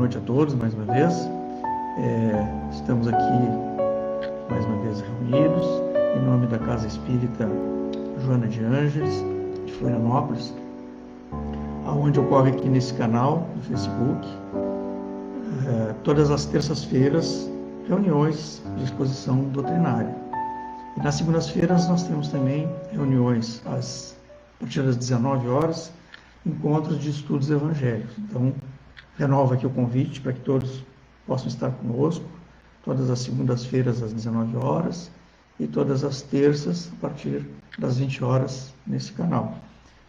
noite a todos, mais uma vez. Estamos aqui, mais uma vez, reunidos, em nome da Casa Espírita Joana de Ângeles, de Florianópolis, onde ocorre aqui nesse canal do Facebook, todas as terças-feiras, reuniões de exposição doutrinária. E nas segundas-feiras nós temos também reuniões a partir das 19 horas, encontros de estudos evangélicos. Então, renovo aqui o convite para que todos possam estar conosco, todas as segundas-feiras às 19 horas e todas as terças a partir das 20 horas nesse canal.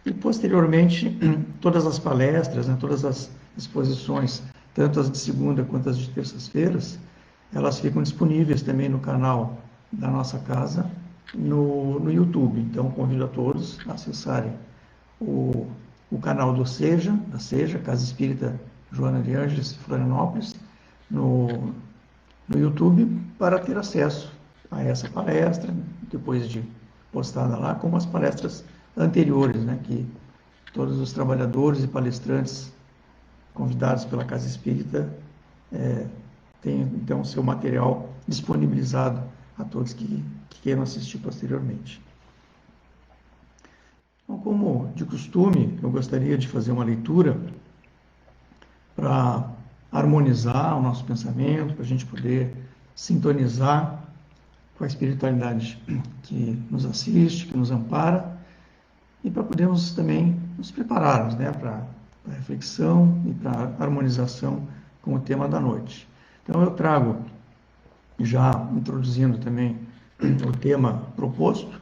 E, posteriormente, todas as palestras, todas as exposições, tanto as de segunda quanto as de terças-feiras, elas ficam disponíveis também no canal da nossa casa, no YouTube. Então, convido a todos a acessarem o canal da SEJA, Casa Espírita Joana de Ângeles, Florianópolis, no YouTube, para ter acesso a essa palestra, depois de postada lá, como as palestras anteriores, que todos os trabalhadores e palestrantes convidados pela Casa Espírita têm, então, seu material disponibilizado a todos que queiram assistir posteriormente. Então, como de costume, eu gostaria de fazer uma leitura para harmonizar o nosso pensamento, para a gente poder sintonizar com a espiritualidade que nos assiste, que nos ampara, e para podermos também nos prepararmos para a reflexão e para a harmonização com o tema da noite. Então, eu trago, já introduzindo também o tema proposto,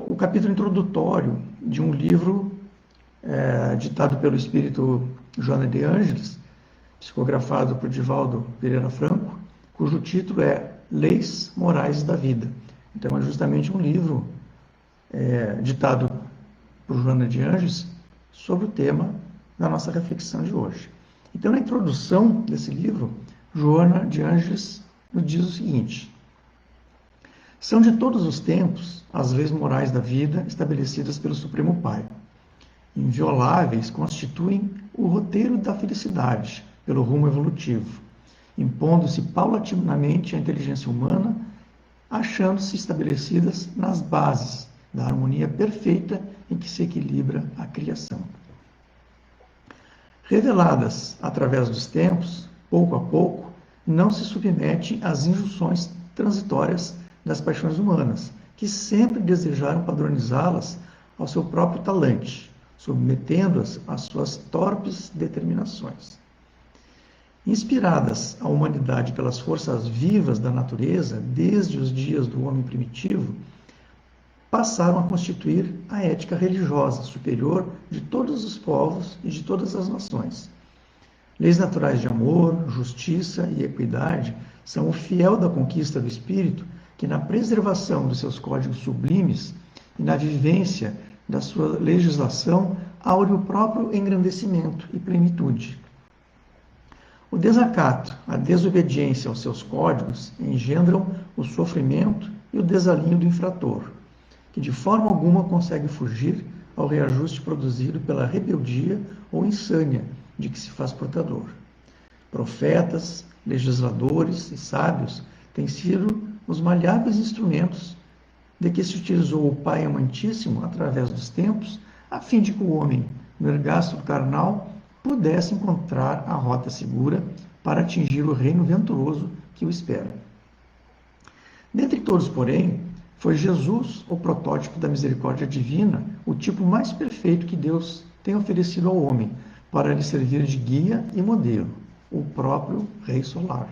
o capítulo introdutório de um livro ditado pelo Espírito Joana de Ângeles, psicografado por Divaldo Pereira Franco, cujo título é Leis Morais da Vida. Então, é justamente um livro ditado por Joana de Ângeles sobre o tema da nossa reflexão de hoje. Então, na introdução desse livro, Joana de Ângeles nos diz o seguinte: são de todos os tempos as leis morais da vida estabelecidas pelo Supremo Pai. Invioláveis, constituem o roteiro da felicidade pelo rumo evolutivo, impondo-se paulatinamente à inteligência humana, achando-se estabelecidas nas bases da harmonia perfeita em que se equilibra a criação. Reveladas através dos tempos, pouco a pouco, não se submete às injunções transitórias das paixões humanas, que sempre desejaram padronizá-las ao seu próprio talante, submetendo-as às suas torpes determinações. Inspiradas à humanidade pelas forças vivas da natureza, desde os dias do homem primitivo, passaram a constituir a ética religiosa superior de todos os povos e de todas as nações. Leis naturais de amor, justiça e equidade são o fiel da conquista do espírito que, na preservação dos seus códigos sublimes e na vivência da sua legislação, aure o próprio engrandecimento e plenitude. O desacato, a desobediência aos seus códigos engendram o sofrimento e o desalinho do infrator, que de forma alguma consegue fugir ao reajuste produzido pela rebeldia ou insânia de que se faz portador. Profetas, legisladores e sábios têm sido os maleáveis instrumentos de que se utilizou o Pai Amantíssimo através dos tempos, a fim de que o homem, no ergastro carnal, pudesse encontrar a rota segura para atingir o reino venturoso que o espera. Dentre todos, porém, foi Jesus o protótipo da misericórdia divina, o tipo mais perfeito que Deus tem oferecido ao homem, para lhe servir de guia e modelo, o próprio Rei Solar.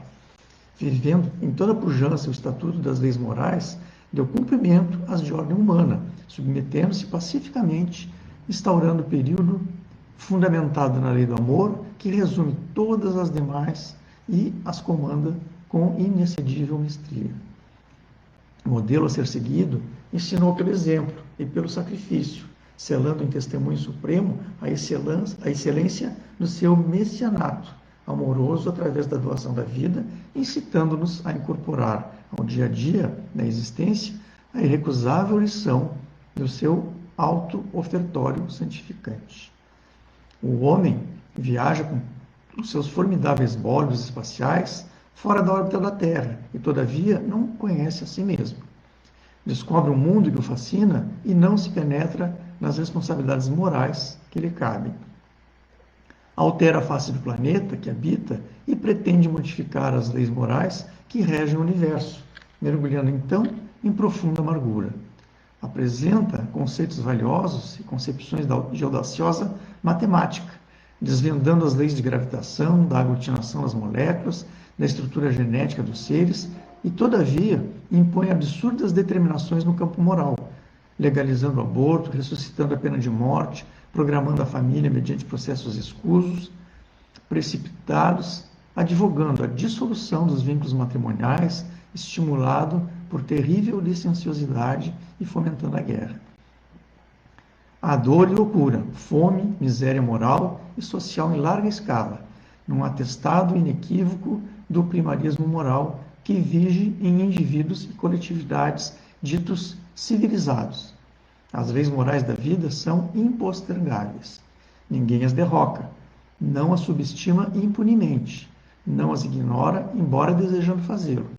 Vivendo em toda a pujança o estatuto das leis morais, deu cumprimento às de ordem humana, submetendo-se pacificamente, instaurando o período fundamentado na lei do amor, que resume todas as demais e as comanda com inexcedível mestria. O modelo a ser seguido ensinou pelo exemplo e pelo sacrifício, selando em testemunho supremo a excelência do seu messianato, amoroso através da doação da vida, incitando-nos a incorporar ao dia a dia da existência a irrecusável lição do seu alto ofertório santificante. O homem viaja com os seus formidáveis bólidos espaciais fora da órbita da Terra e, todavia, não conhece a si mesmo. Descobre um mundo que o fascina e não se penetra nas responsabilidades morais que lhe cabem. Altera a face do planeta que habita e pretende modificar as leis morais que regem o universo, mergulhando então em profunda amargura. Apresenta conceitos valiosos e concepções de audaciosa matemática, desvendando as leis de gravitação, da aglutinação das moléculas, da estrutura genética dos seres, e, todavia, impõe absurdas determinações no campo moral, legalizando o aborto, ressuscitando a pena de morte, programando a família mediante processos escusos, precipitados, advogando a dissolução dos vínculos matrimoniais, estimulado por terrível licenciosidade e fomentando a guerra. A dor e loucura, fome, miséria moral e social em larga escala, num atestado inequívoco do primarismo moral que vige em indivíduos e coletividades ditos civilizados. As leis morais da vida são impostergáveis. Ninguém as derroca, não as subestima impunemente, não as ignora, embora desejando fazê-lo.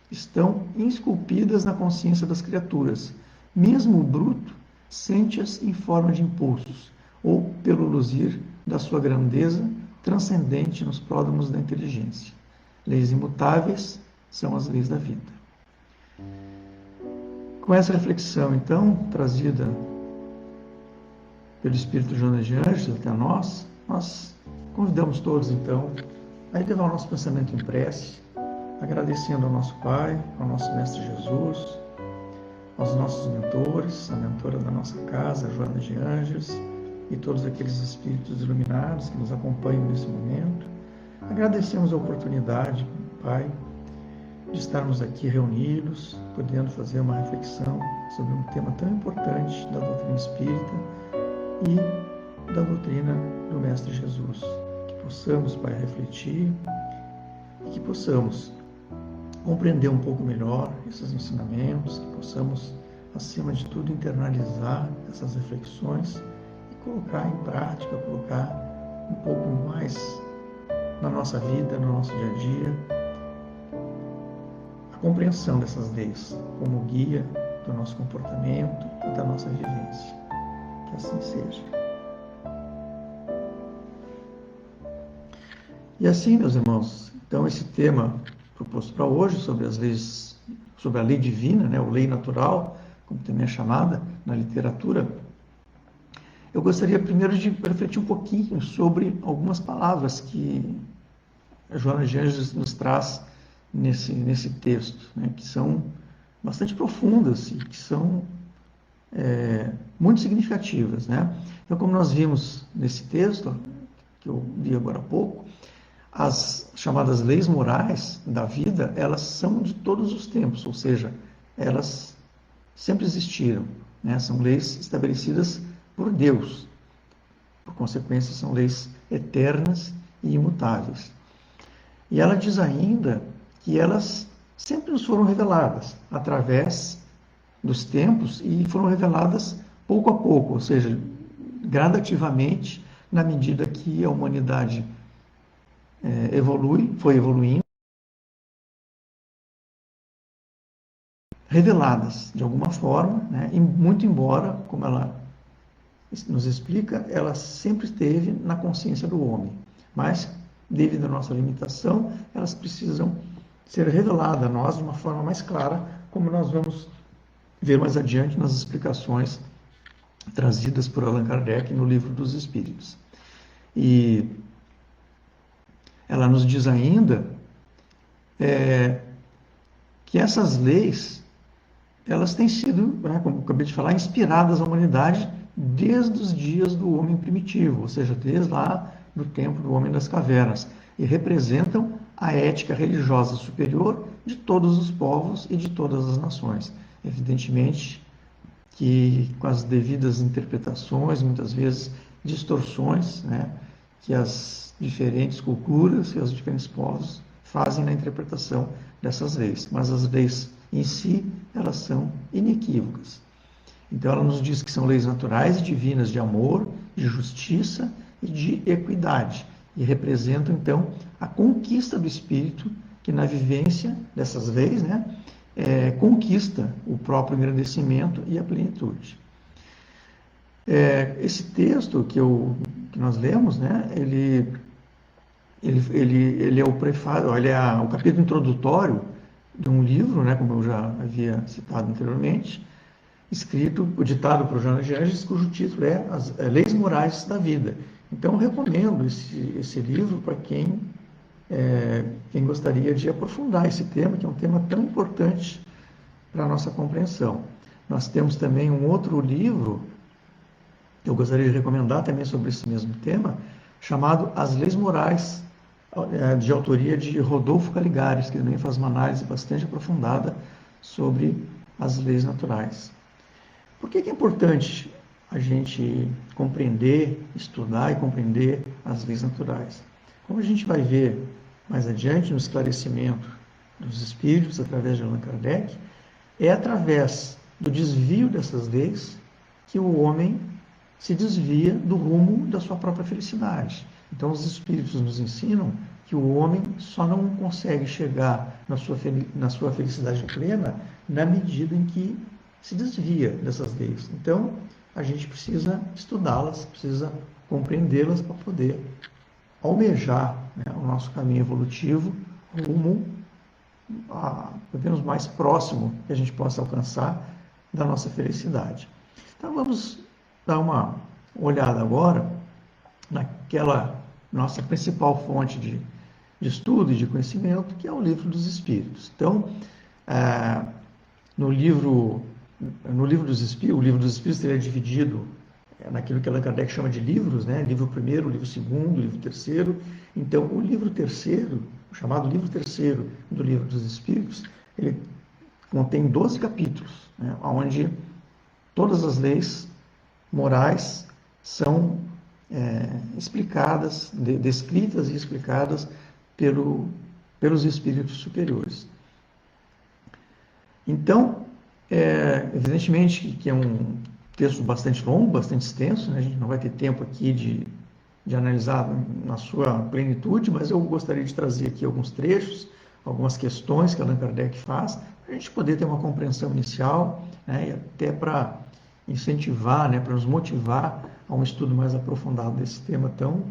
Estão esculpidas na consciência das criaturas. Mesmo o bruto sente-as em forma de impulsos, ou pelo luzir da sua grandeza transcendente nos pródromos da inteligência. Leis imutáveis são as leis da vida. Com essa reflexão, então, trazida pelo Espírito Joana de Anjos até nós convidamos todos, então, a elevar o nosso pensamento em prece, agradecendo ao nosso Pai, ao nosso Mestre Jesus, aos nossos mentores, a mentora da nossa casa, Joana de Anjos, e todos aqueles espíritos iluminados que nos acompanham nesse momento. Agradecemos a oportunidade, Pai, de estarmos aqui reunidos, podendo fazer uma reflexão sobre um tema tão importante da doutrina espírita e da doutrina do Mestre Jesus. Que possamos, Pai, refletir e que possamos compreender um pouco melhor esses ensinamentos, que possamos, acima de tudo, internalizar essas reflexões e colocar em prática, colocar um pouco mais na nossa vida, no nosso dia a dia, a compreensão dessas leis como guia do nosso comportamento e da nossa vivência. Que assim seja. E assim, meus irmãos, então esse tema proposto para hoje sobre as leis, sobre a lei divina, né, ou lei natural, como também é chamada na literatura, eu gostaria primeiro de refletir um pouquinho sobre algumas palavras que a Joana de Anjos nos traz nesse texto, né, que são bastante profundas e que são muito significativas, né? Então, como nós vimos nesse texto, que eu li agora há pouco, as chamadas leis morais da vida, elas são de todos os tempos, ou seja, elas sempre existiram, né? São leis estabelecidas por Deus. Por consequência, são leis eternas e imutáveis. E ela diz ainda que elas sempre nos foram reveladas através dos tempos e foram reveladas pouco a pouco, ou seja, gradativamente, na medida que a humanidade foi evoluindo, reveladas de alguma forma, né? E muito embora, como ela nos explica, ela sempre esteve na consciência do homem, mas devido à nossa limitação, elas precisam ser reveladas a nós de uma forma mais clara, como nós vamos ver mais adiante nas explicações trazidas por Allan Kardec no Livro dos Espíritos. E ela nos diz ainda que essas leis, elas têm sido, né, como eu acabei de falar, inspiradas à humanidade desde os dias do homem primitivo, ou seja, desde lá do tempo do homem das cavernas, e representam a ética religiosa superior de todos os povos e de todas as nações. Evidentemente que com as devidas interpretações, muitas vezes distorções, né, que as diferentes culturas e os diferentes povos fazem na interpretação dessas leis. Mas as leis em si, elas são inequívocas. Então ela nos diz que são leis naturais e divinas de amor, de justiça e de equidade. e representam, então, a conquista do espírito que, na vivência dessas leis, né, conquista o próprio engrandecimento e a plenitude. Esse texto que nós lemos, né, ele é o prefácio, ele é o capítulo introdutório de um livro, né, como eu já havia citado anteriormente, ditado por Joana de Ângeles, cujo título é As Leis Morais da Vida. Então, eu recomendo esse livro para quem gostaria de aprofundar esse tema, que é um tema tão importante para a nossa compreensão. Nós temos também um outro livro que eu gostaria de recomendar também sobre esse mesmo tema, chamado As Leis Morais, de autoria de Rodolfo Caligares, que também faz uma análise bastante aprofundada sobre as leis naturais. Por que é importante a gente compreender, estudar e compreender as leis naturais? Como a gente vai ver mais adiante no esclarecimento dos espíritos através de Allan Kardec, é através do desvio dessas leis que o homem se desvia do rumo da sua própria felicidade. Então, os espíritos nos ensinam que o homem só não consegue chegar na sua felicidade plena na medida em que se desvia dessas leis. Então, a gente precisa estudá-las, precisa compreendê-las para poder almejar, né, o nosso caminho evolutivo rumo pelo menos mais próximo que a gente possa alcançar da nossa felicidade. Então, vamos dar uma olhada agora naquela nossa principal fonte de estudo e de conhecimento, que é o Livro dos Espíritos. Então, no livro dos Espíritos, o Livro dos Espíritos ele é dividido naquilo que Allan Kardec chama de livros, né? Livro primeiro, livro segundo, livro terceiro. Então, o livro terceiro, o chamado livro terceiro do Livro dos Espíritos, ele contém 12 capítulos, né? Onde todas as leis morais são explicadas, descritas e explicadas pelos espíritos superiores. Então, evidentemente que é um texto bastante longo, bastante extenso, né? A gente não vai ter tempo aqui de analisar na sua plenitude, mas eu gostaria de trazer aqui alguns trechos, algumas questões que Allan Kardec faz, para a gente poder ter uma compreensão inicial, né? E até para incentivar, né? Para nos motivar a um estudo mais aprofundado desse tema tão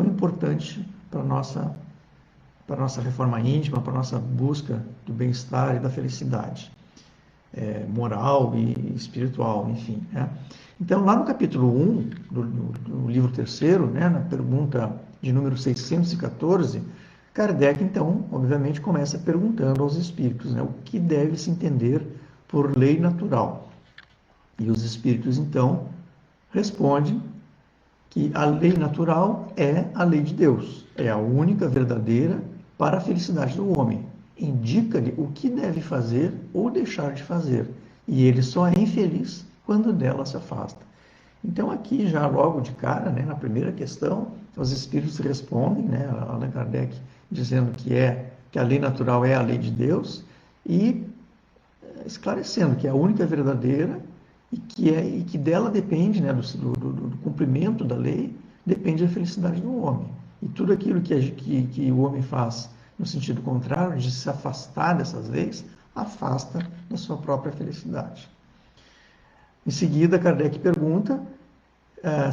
importante para a nossa reforma íntima, para a nossa busca do bem-estar e da felicidade moral e espiritual, enfim, né? Então, lá no capítulo 1 do livro terceiro, né, na pergunta de número 614, Kardec, então, obviamente, começa perguntando aos espíritos, né, o que deve se entender por lei natural. E os espíritos, então, respondem que a lei natural é a lei de Deus, é a única verdadeira para a felicidade do homem. Indica-lhe o que deve fazer ou deixar de fazer, e ele só é infeliz quando dela se afasta. Então, aqui, já logo de cara, né, na primeira questão, os espíritos respondem, né, Allan Kardec dizendo que a lei natural é a lei de Deus, e esclarecendo que é a única verdadeira e que dela depende, né, do cumprimento da lei, depende da felicidade do homem. E tudo aquilo que o homem faz no sentido contrário, de se afastar dessas leis, afasta da sua própria felicidade. Em seguida, Kardec pergunta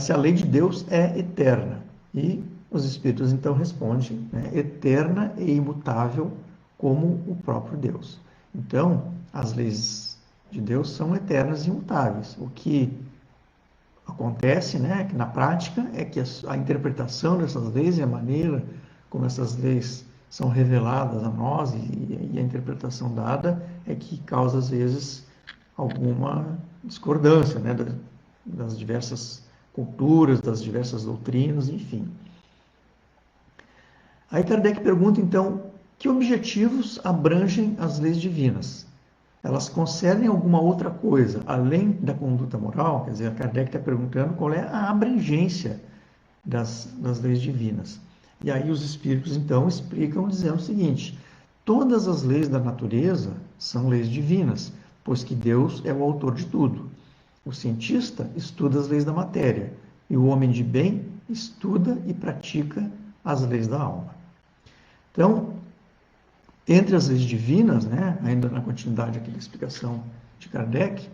se a lei de Deus é eterna. E os espíritos então respondem, né, eterna e imutável como o próprio Deus. Então, as leis de Deus são eternas e imutáveis. O que acontece, né, que na prática é que a interpretação dessas leis e a maneira como essas leis são reveladas a nós e a interpretação dada é que causa, às vezes, alguma discordância, né, das diversas culturas, das diversas doutrinas, enfim. Aí Kardec pergunta, então, que objetivos abrangem as leis divinas? Elas concedem alguma outra coisa, além da conduta moral? Quer dizer, Kardec está perguntando qual é a abrangência das leis divinas. E aí os espíritos, então, explicam dizendo o seguinte: todas as leis da natureza são leis divinas, pois que Deus é o autor de tudo. O cientista estuda as leis da matéria, e o homem de bem estuda e pratica as leis da alma. Então, entre as leis divinas, né, ainda na continuidade aqui da explicação de Kardec,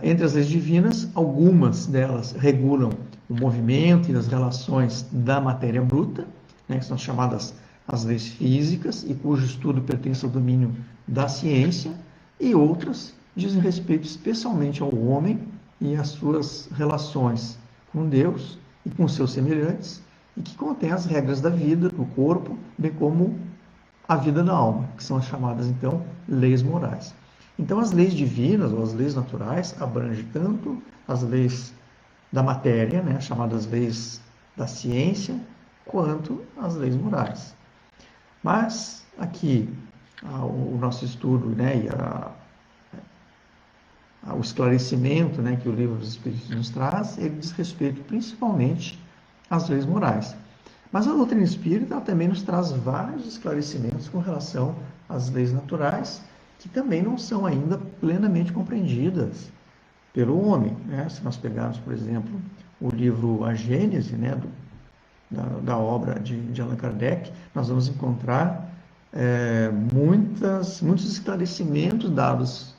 entre as leis divinas, algumas delas regulam o movimento e as relações da matéria bruta, né, que são chamadas as leis físicas, e cujo estudo pertence ao domínio da ciência, e outras dizem respeito especialmente ao homem e às suas relações com Deus e com seus semelhantes, e que contém as regras da vida, do corpo, bem como a vida da alma, que são as chamadas, então, leis morais. Então, as leis divinas, ou as leis naturais, abrangem tanto as leis da matéria, né, chamadas leis da ciência, quanto as leis morais. Mas, aqui, o nosso estudo, né, e o esclarecimento, né, que o Livro dos Espíritos nos traz, ele diz respeito principalmente às leis morais. Mas a doutrina espírita também nos traz vários esclarecimentos com relação às leis naturais, que também não são ainda plenamente compreendidas pelo homem, né? Se nós pegarmos, por exemplo, o livro A Gênese, né, da obra de Allan Kardec, nós vamos encontrar muitos esclarecimentos dados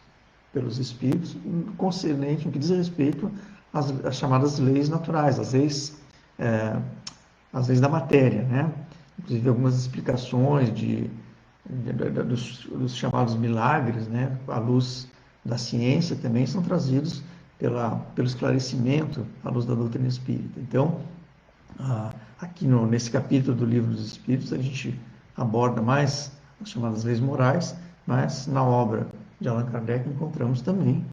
pelos espíritos concernente no que diz respeito às chamadas leis naturais, as leis da matéria, né? Inclusive algumas explicações dos chamados milagres, né? À luz da ciência também são trazidos pelo esclarecimento à luz da doutrina espírita. Então, aqui nesse capítulo do Livro dos Espíritos, a gente aborda mais as chamadas leis morais, mas na obra de Allan Kardec encontramos também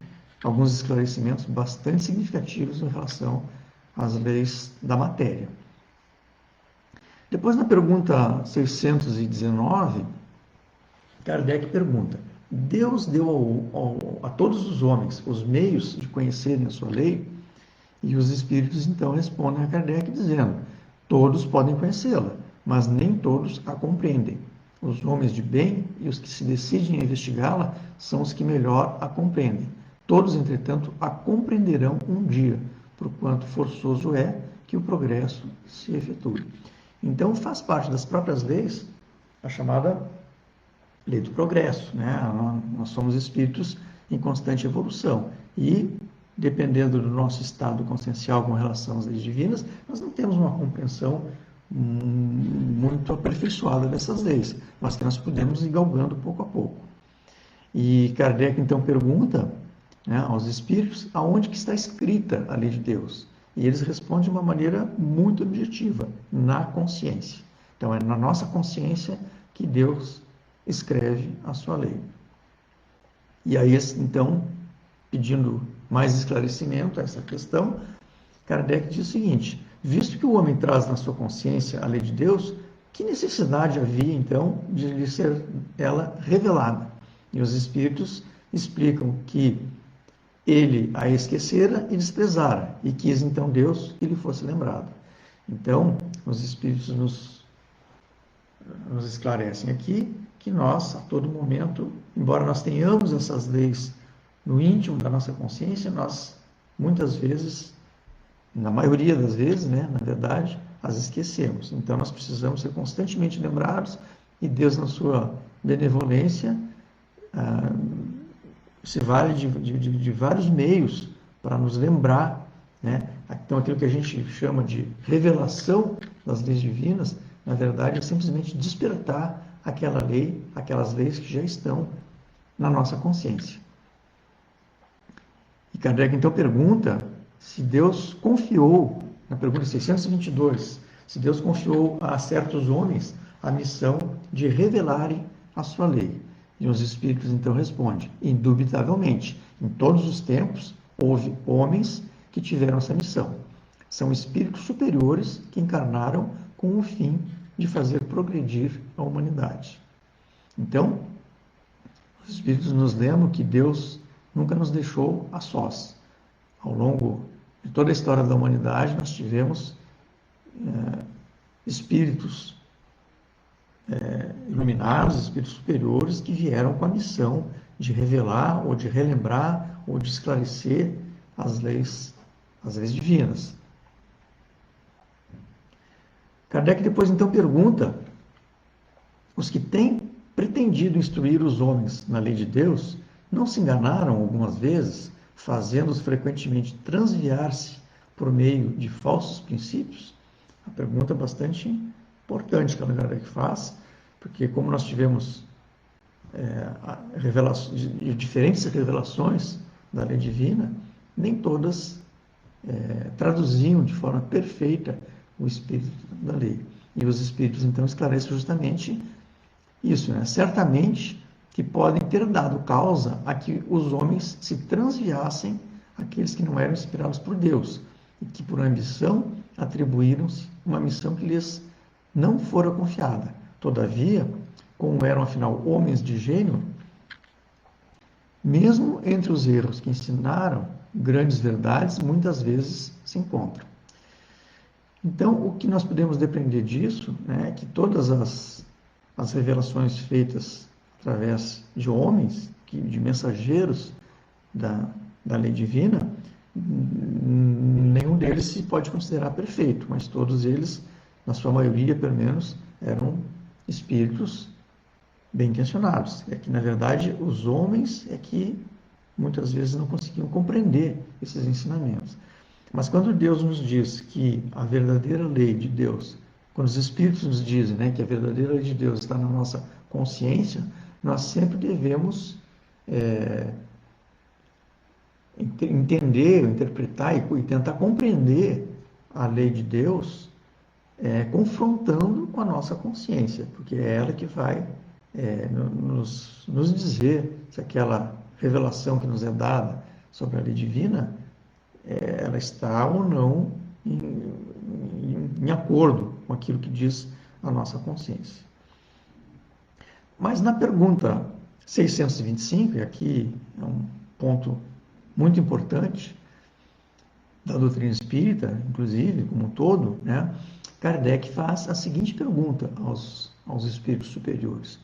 alguns esclarecimentos bastante significativos em relação às leis da matéria. Depois, na pergunta 619, Kardec pergunta: Deus deu a todos os homens os meios de conhecerem a sua lei? E os espíritos então respondem a Kardec dizendo: todos podem conhecê-la, mas nem todos a compreendem. Os homens de bem e os que se decidem a investigá-la são os que melhor a compreendem. Todos, entretanto, a compreenderão um dia, porquanto forçoso é que o progresso se efetue. Então, faz parte das próprias leis a chamada lei do progresso, né? Nós somos espíritos em constante evolução e, dependendo do nosso estado consciencial com relação às leis divinas, nós não temos uma compreensão muito aperfeiçoada dessas leis, mas que nós podemos ir galgando pouco a pouco. E Kardec então pergunta, né, aos espíritos aonde que está escrita a lei de Deus. E eles respondem de uma maneira muito objetiva: na consciência. Então, é na nossa consciência que Deus escreve a sua lei. E aí, então, pedindo mais esclarecimento a essa questão, Kardec diz o seguinte: visto que o homem traz na sua consciência a lei de Deus, que necessidade havia, então, de lhe ser ela revelada? E os espíritos explicam que ele a esquecera e desprezara, e quis então Deus que lhe fosse lembrado. Então, os espíritos nos esclarecem aqui que nós, a todo momento, embora nós tenhamos essas leis no íntimo da nossa consciência, nós, muitas vezes, na maioria das vezes, né, na verdade, as esquecemos. Então, nós precisamos ser constantemente lembrados, e Deus, na sua benevolência, se vale de vários meios para nos lembrar, né? Então, aquilo que a gente chama de revelação das leis divinas, na verdade, é simplesmente despertar aquela lei, aquelas leis que já estão na nossa consciência. E Kardec, então, pergunta se Deus confiou, na pergunta 622, se Deus confiou a certos homens a missão de revelarem a sua lei. E os espíritos então respondem: indubitavelmente, em todos os tempos houve homens que tiveram essa missão. São espíritos superiores que encarnaram com o fim de fazer progredir a humanidade. Então, os espíritos nos lembram que Deus nunca nos deixou a sós. Ao longo de toda a história da humanidade, nós tivemos espíritos iluminados, espíritos superiores, que vieram com a missão de revelar, ou de relembrar, ou de esclarecer as leis divinas. Kardec depois então pergunta: os que têm pretendido instruir os homens na lei de Deus não se enganaram algumas vezes, fazendo-os frequentemente transviar-se por meio de falsos princípios? A pergunta é bastante importante que a Kardec faz, porque como nós tivemos diferentes revelações da lei divina, nem todas traduziam de forma perfeita o espírito da lei. E os espíritos então esclarecem justamente isso, né? Certamente que podem ter dado causa a que os homens se transviassem àqueles que não eram inspirados por Deus, e que por ambição atribuíram-se uma missão que lhes não fora confiada. Todavia, como eram afinal homens de gênio, mesmo entre os erros que ensinaram, grandes verdades muitas vezes se encontram. Então, o que nós podemos depender disso, né, é que todas as revelações feitas através de homens, de mensageiros da lei divina, nenhum deles se pode considerar perfeito, mas todos eles, na sua maioria, pelo menos, eram espíritos bem intencionados. É que, na verdade, os homens é que muitas vezes não conseguiam compreender esses ensinamentos. Mas quando Deus nos diz que a verdadeira lei de Deus, quando os Espíritos nos dizem, né, que a verdadeira lei de Deus está na nossa consciência, nós sempre devemos entender, interpretar e tentar compreender a lei de Deus confrontando com a nossa consciência, porque é ela que vai nos dizer se aquela revelação que nos é dada sobre a lei divina ela está ou não em acordo com aquilo que diz a nossa consciência. Mas na pergunta 625, e aqui é um ponto muito importante da doutrina espírita, inclusive, como um todo, né, Kardec faz a seguinte pergunta aos espíritos superiores: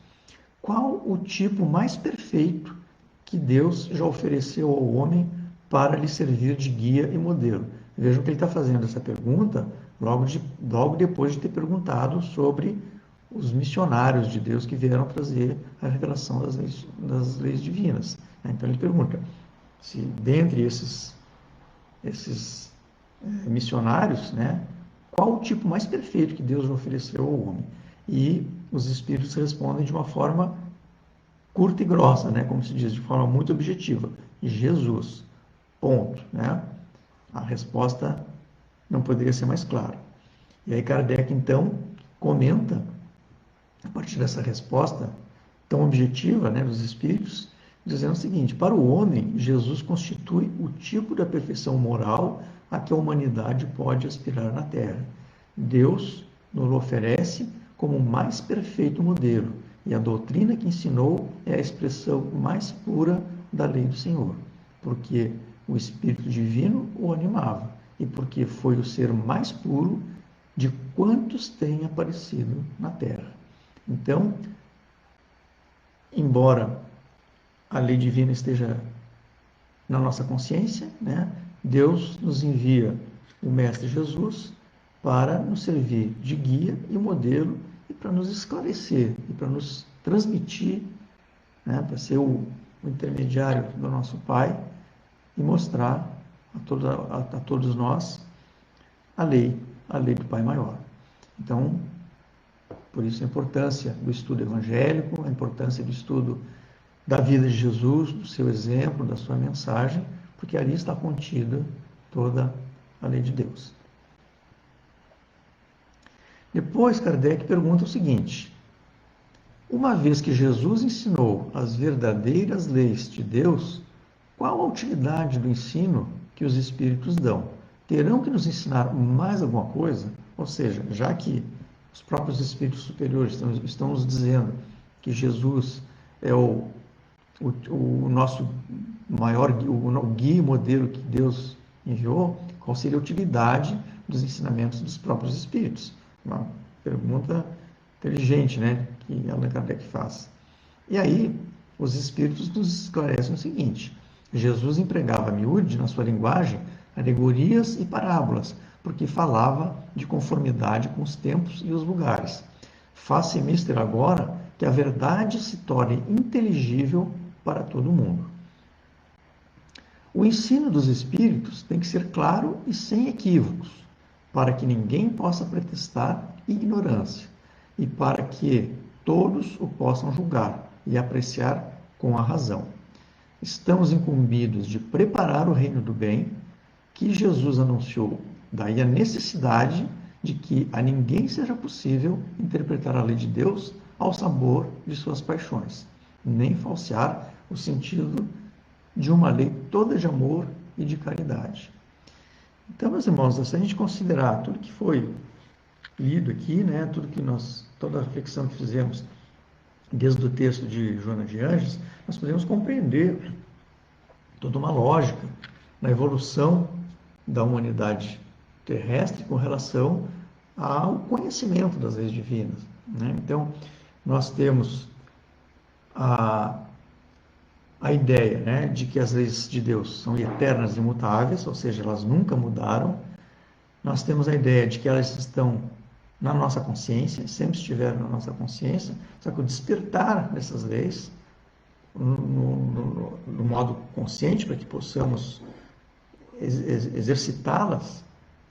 qual o tipo mais perfeito que Deus já ofereceu ao homem para lhe servir de guia e modelo? Vejam que ele está fazendo essa pergunta logo depois de ter perguntado sobre os missionários de Deus que vieram trazer a revelação das leis divinas. Então ele pergunta se dentre esses missionários, né, qual o tipo mais perfeito que Deus ofereceu ao homem? E os espíritos respondem de uma forma curta e grossa, né, como se diz, de forma muito objetiva: Jesus. Ponto, né? A resposta não poderia ser mais clara. E aí Kardec, então, comenta, a partir dessa resposta tão objetiva, né, dos espíritos, dizendo o seguinte: para o homem, Jesus constitui o tipo da perfeição moral a que a humanidade pode aspirar na Terra. Deus nos oferece como o mais perfeito modelo, e a doutrina que ensinou é a expressão mais pura da lei do Senhor, porque o Espírito Divino o animava, e porque foi o ser mais puro de quantos têm aparecido na Terra. Então, embora a lei divina esteja na nossa consciência, né, Deus nos envia o Mestre Jesus para nos servir de guia e modelo e para nos esclarecer e para nos transmitir, né, para ser o intermediário do nosso Pai e mostrar a todos nós a lei do Pai Maior. Então, por isso a importância do estudo evangélico, a importância do estudo da vida de Jesus, do seu exemplo, da sua mensagem, porque ali está contida toda a lei de Deus. Depois, Kardec pergunta o seguinte: uma vez que Jesus ensinou as verdadeiras leis de Deus, qual a utilidade do ensino que os Espíritos dão? Terão que nos ensinar mais alguma coisa? Ou seja, já que os próprios Espíritos superiores estão nos dizendo que Jesus é o nosso maior o guia e modelo que Deus enviou, qual seria a utilidade dos ensinamentos dos próprios Espíritos? Uma pergunta inteligente, né, que Allan Kardec faz. E aí, os Espíritos nos esclarecem o seguinte: Jesus empregava a miúde, na sua linguagem, alegorias e parábolas, porque falava de conformidade com os tempos e os lugares. Faz-se mister agora que a verdade se torne inteligível para todo mundo. O ensino dos Espíritos tem que ser claro e sem equívocos, para que ninguém possa pretextar ignorância e para que todos o possam julgar e apreciar com a razão. Estamos incumbidos de preparar o reino do bem que Jesus anunciou. Daí a necessidade de que a ninguém seja possível interpretar a lei de Deus ao sabor de suas paixões, nem falsear o sentido de uma lei toda de amor e de caridade. Então, meus irmãos, se a gente considerar tudo que foi lido aqui, né, toda a reflexão que fizemos desde o texto de Joana de Ângeles, nós podemos compreender toda uma lógica na evolução da humanidade terrestre com relação ao conhecimento das leis divinas, né? Então, nós temos a ideia, né, de que as leis de Deus são eternas e imutáveis, ou seja, elas nunca mudaram. Nós temos a ideia de que elas estão na nossa consciência, sempre estiveram na nossa consciência, só que o despertar dessas leis, no modo consciente, para que possamos exercitá-las,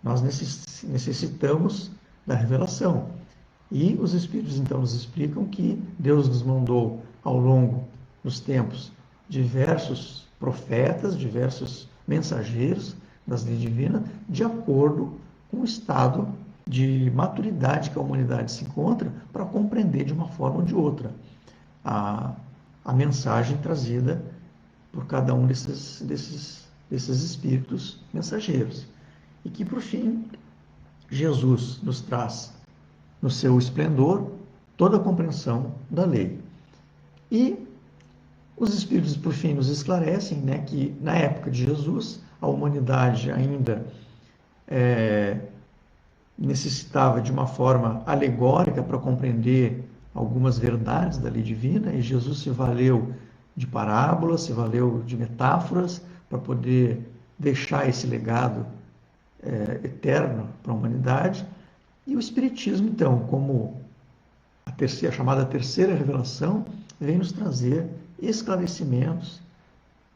nós necessitamos da revelação. E os Espíritos, então, nos explicam que Deus nos mandou, ao longo dos tempos, diversos profetas, diversos mensageiros das leis divinas, de acordo com o estado de maturidade que a humanidade se encontra para compreender de uma forma ou de outra a mensagem trazida por cada um desses espíritos mensageiros. E que, por fim, Jesus nos traz, no seu esplendor, toda a compreensão da lei. E os Espíritos, por fim, nos esclarecem, né, que, na época de Jesus, a humanidade ainda necessitava de uma forma alegórica para compreender algumas verdades da lei divina, e Jesus se valeu de parábolas, se valeu de metáforas para poder deixar esse legado eterno para a humanidade. E o Espiritismo, então, como a chamada terceira revelação, vem nos trazer esclarecimentos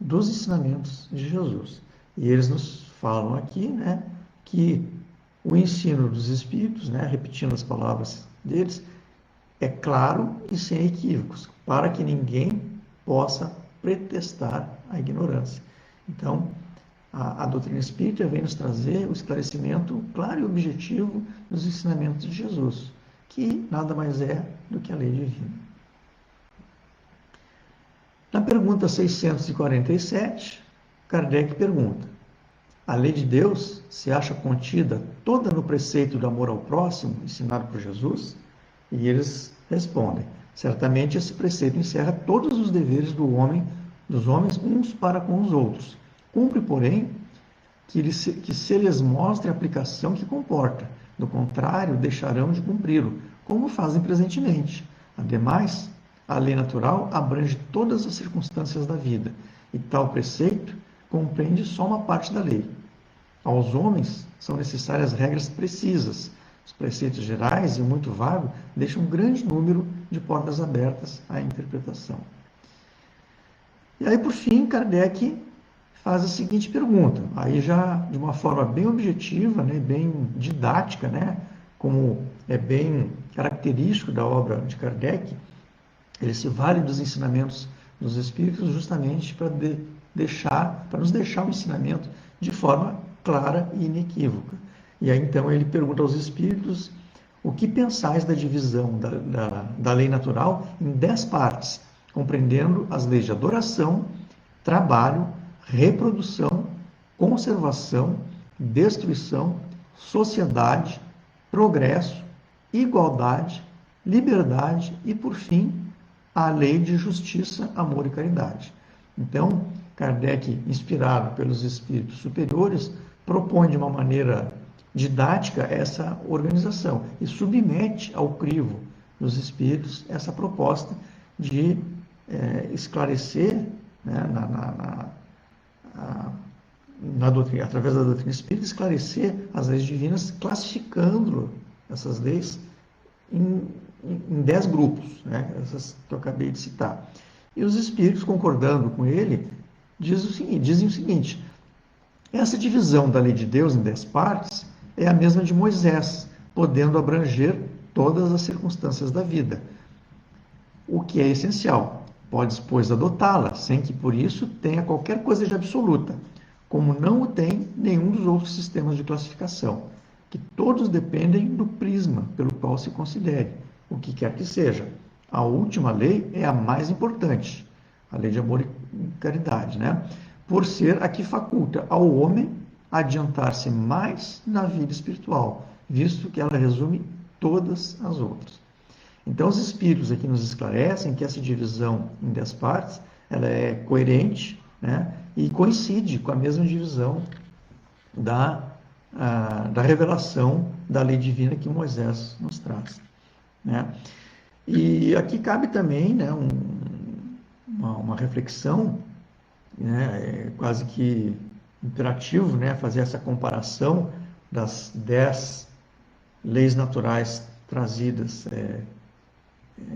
dos ensinamentos de Jesus. E eles nos falam aqui, né, que o ensino dos Espíritos, né, repetindo as palavras deles, é claro e sem equívocos, para que ninguém possa pretextar a ignorância. Então, a doutrina espírita vem nos trazer o esclarecimento claro e objetivo dos ensinamentos de Jesus, que nada mais é do que a lei divina. Na pergunta 647, Kardec pergunta: a lei de Deus se acha contida toda no preceito do amor ao próximo, ensinado por Jesus? E eles respondem: certamente esse preceito encerra todos os deveres dos homens uns para com os outros. Cumpre, porém, que se lhes mostre a aplicação que comporta. Do contrário, deixarão de cumpri-lo, como fazem presentemente. Ademais, a lei natural abrange todas as circunstâncias da vida, e tal preceito compreende só uma parte da lei. Aos homens são necessárias regras precisas. Os preceitos gerais e muito vagos deixam um grande número de portas abertas à interpretação. E aí, por fim, Kardec faz a seguinte pergunta, aí já de uma forma bem objetiva, né, bem didática, né, como é bem característico da obra de Kardec. Ele se vale dos ensinamentos dos Espíritos justamente para nos deixar o ensinamento de forma clara e inequívoca. E aí então ele pergunta aos Espíritos: o que pensais da divisão da lei natural em 10 partes, compreendendo as leis de adoração, trabalho, reprodução, conservação, destruição, sociedade, progresso, igualdade, liberdade e, por fim, a lei de justiça, amor e caridade. Então, Kardec, inspirado pelos espíritos superiores, propõe de uma maneira didática essa organização e submete ao crivo dos espíritos essa proposta de esclarecer, né, na doutrina através da doutrina espírita, esclarecer as leis divinas, classificando essas leis em 10 grupos, né? Essas que eu acabei de citar. E os espíritos, concordando com ele, dizem o seguinte: essa divisão da lei de Deus em 10 partes é a mesma de Moisés, podendo abranger todas as circunstâncias da vida, o que é essencial. Podes, pois, adotá-la, sem que por isso tenha qualquer coisa de absoluta, como não o tem nenhum dos outros sistemas de classificação, que todos dependem do prisma pelo qual se considere, o que quer que seja. A última lei é a mais importante, a lei de amor e caridade, né? Por ser a que faculta ao homem adiantar-se mais na vida espiritual, visto que ela resume todas as outras. Então, os espíritos aqui nos esclarecem que essa divisão em 10 partes, ela é coerente, né, e coincide com a mesma divisão da revelação da lei divina que Moisés nos traz, né? E aqui cabe também, né, uma reflexão, né, quase que imperativo, né, fazer essa comparação das 10 leis naturais trazidas,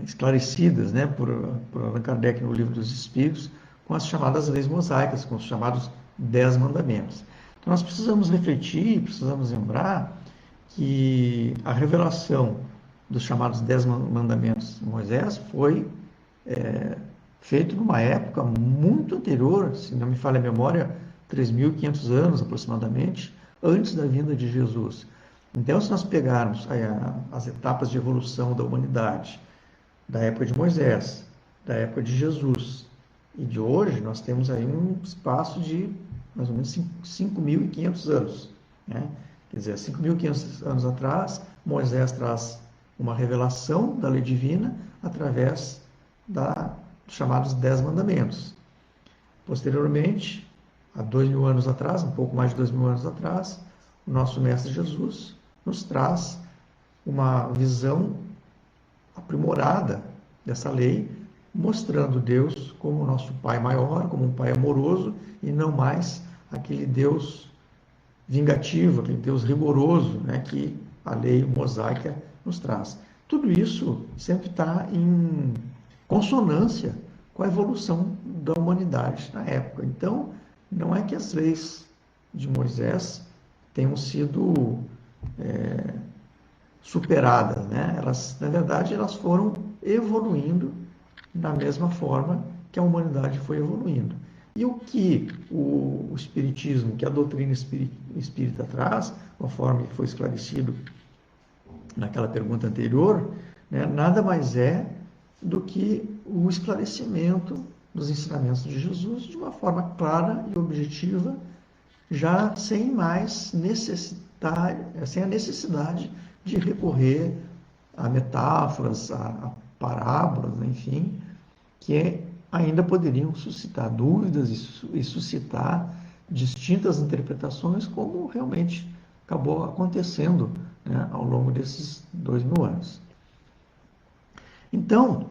esclarecidas, né, por Allan Kardec no Livro dos Espíritos, com as chamadas leis mosaicas, com os chamados 10 mandamentos. Então nós precisamos refletir, precisamos lembrar que a revelação dos chamados 10 mandamentos de Moisés foi feito numa época muito anterior, se não me falha a memória, 3.500 anos aproximadamente, antes da vinda de Jesus. Então, se nós pegarmos as etapas de evolução da humanidade, da época de Moisés, da época de Jesus e de hoje, nós temos aí um espaço de mais ou menos 5.500 anos, né? Quer dizer, 5.500 anos atrás, Moisés traz uma revelação da lei divina através dos chamados 10 mandamentos. Posteriormente, há 2.000 anos atrás, um pouco mais de 2.000 anos atrás, o nosso Mestre Jesus nos traz uma visão aprimorada dessa lei, mostrando Deus como nosso Pai maior, como um Pai amoroso, e não mais aquele Deus vingativo, aquele Deus rigoroso, né, que a lei mosaica nos traz. Tudo isso sempre está em consonância com a evolução da humanidade na época. Então, não é que as leis de Moisés tenham sido superadas, né? Elas, na verdade, elas foram evoluindo da mesma forma que a humanidade foi evoluindo. E o que o Espiritismo, que a doutrina espírita traz, conforme foi esclarecido naquela pergunta anterior, né, nada mais é do que o esclarecimento dos ensinamentos de Jesus de uma forma clara e objetiva, já sem mais sem a necessidade de recorrer a metáforas, a parábolas, enfim, que ainda poderiam suscitar dúvidas e suscitar distintas interpretações, como realmente acabou acontecendo, né, ao longo desses 2.000 anos. Então,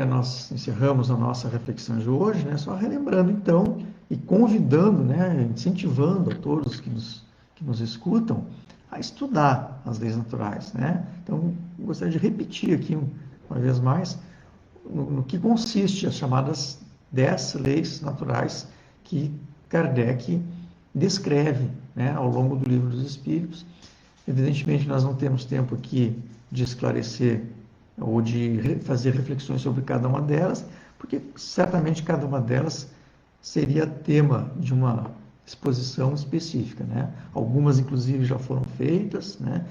nós encerramos a nossa reflexão de hoje, né, só relembrando, então, e convidando, né, incentivando a todos que nos escutam a estudar as leis naturais, né? Então, gostaria de repetir aqui uma vez mais no que consiste as chamadas 10 leis naturais que Kardec descreve, né, ao longo do Livro dos Espíritos. Evidentemente, nós não temos tempo aqui de esclarecer ou de fazer reflexões sobre cada uma delas, porque certamente cada uma delas seria tema de uma exposição específica, né? Algumas, inclusive, já foram feitas, né?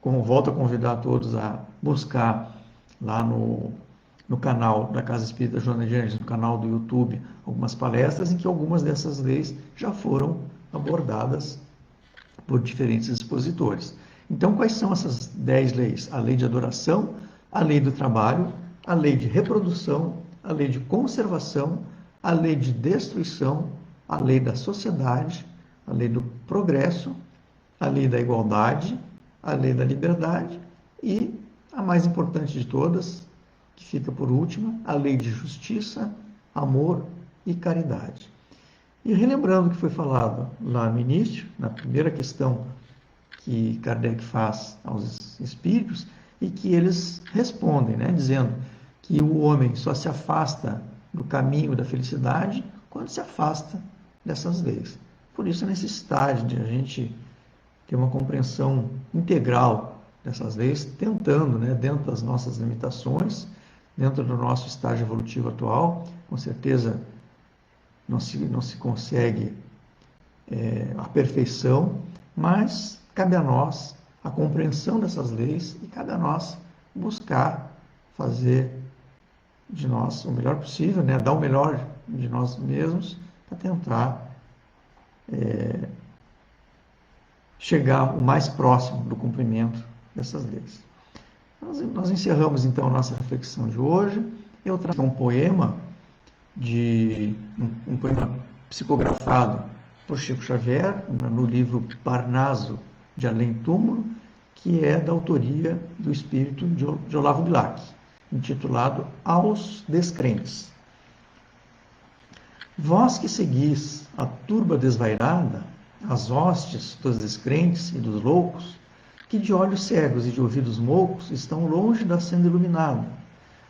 Volto a convidar todos a buscar lá no canal da Casa Espírita Joana de Ângeles, no canal do YouTube, algumas palestras em que algumas dessas leis já foram abordadas por diferentes expositores. Então, quais são essas 10 leis? A lei de adoração, a lei do trabalho, a lei de reprodução, a lei de conservação, a lei de destruição, a lei da sociedade, a lei do progresso, a lei da igualdade, a lei da liberdade e a mais importante de todas, que fica por última, a lei de justiça, amor e caridade. E relembrando o que foi falado lá no início, na primeira questão que Kardec faz aos espíritos, e que eles respondem, né, dizendo que o homem só se afasta do caminho da felicidade quando se afasta dessas leis. Por isso a necessidade de a gente ter uma compreensão integral dessas leis, tentando, né, dentro das nossas limitações, dentro do nosso estágio evolutivo atual, com certeza não se consegue a perfeição, mas cabe a nós a compreensão dessas leis e cabe a nós buscar fazer de nós o melhor possível, né? Dar o melhor de nós mesmos para tentar chegar o mais próximo do cumprimento dessas leis. Nós encerramos então a nossa reflexão de hoje. Eu trago um poema um poema psicografado por Chico Xavier no livro Parnaso de Além Túmulo, que é da autoria do espírito de Olavo Bilac, intitulado Aos Descrentes. Vós que seguis a turba desvairada, as hostes dos descrentes e dos loucos, que de olhos cegos e de ouvidos moucos estão longe da senda iluminada,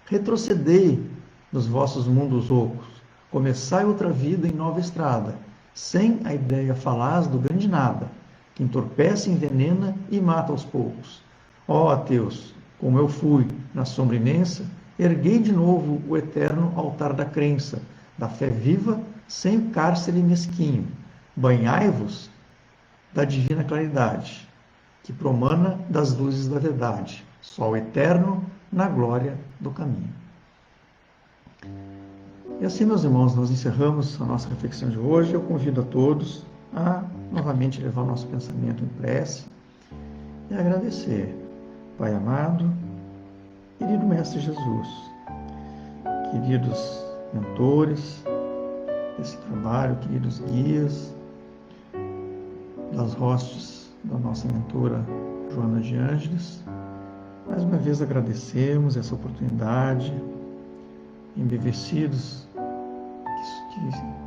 retrocedei nos vossos mundos ocos, começai outra vida em nova estrada, sem a ideia falaz do grande nada, que entorpece, envenena e mata aos poucos. Ó ateus, como eu fui na sombra imensa, erguei de novo o eterno altar da crença, da fé viva, sem o cárcere mesquinho. Banhai-vos da divina claridade, que promana das luzes da verdade, sol eterno na glória do caminho. E assim, meus irmãos, nós encerramos a nossa reflexão de hoje. Eu convido a todos a novamente levar o nosso pensamento em prece e agradecer, Pai amado, querido Mestre Jesus, queridos mentores desse trabalho, queridos guias das hostes da nossa mentora Joana de Ângeles. Mais uma vez agradecemos essa oportunidade, embevecidos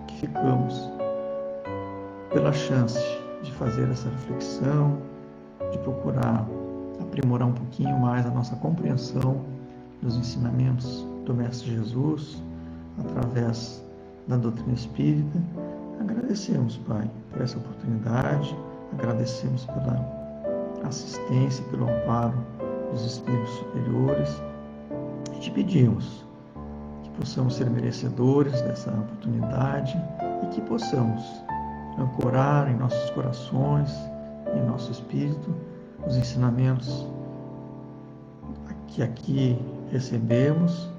que ficamos pela chance de fazer essa reflexão, de procurar aprimorar um pouquinho mais a nossa compreensão dos ensinamentos do Mestre Jesus através da doutrina espírita. Agradecemos, Pai, por essa oportunidade, agradecemos pela assistência, pelo amparo dos espíritos superiores e te pedimos que possamos ser merecedores dessa oportunidade e que possamos ancorar em nossos corações, em nosso espírito, os ensinamentos que aqui recebemos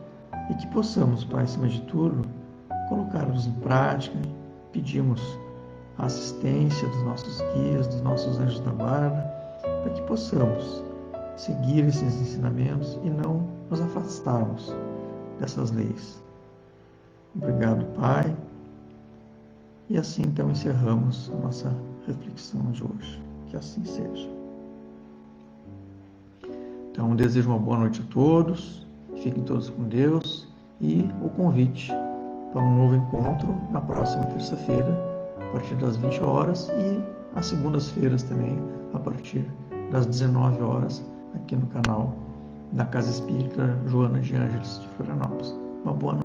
e que possamos, Pai, acima de tudo, colocá-los em prática. Pedimos a assistência dos nossos guias, dos nossos anjos da guarda, para que possamos seguir esses ensinamentos e não nos afastarmos dessas leis. Obrigado, Pai. E assim, então, encerramos a nossa reflexão de hoje. Que assim seja. Então, desejo uma boa noite a todos. Fiquem todos com Deus. E o convite para um novo encontro na próxima terça-feira, a partir das 20 horas, e às segundas-feiras também, a partir das 19 horas, aqui no canal da Casa Espírita Joana de Ângeles de Florianópolis. Uma boa noite.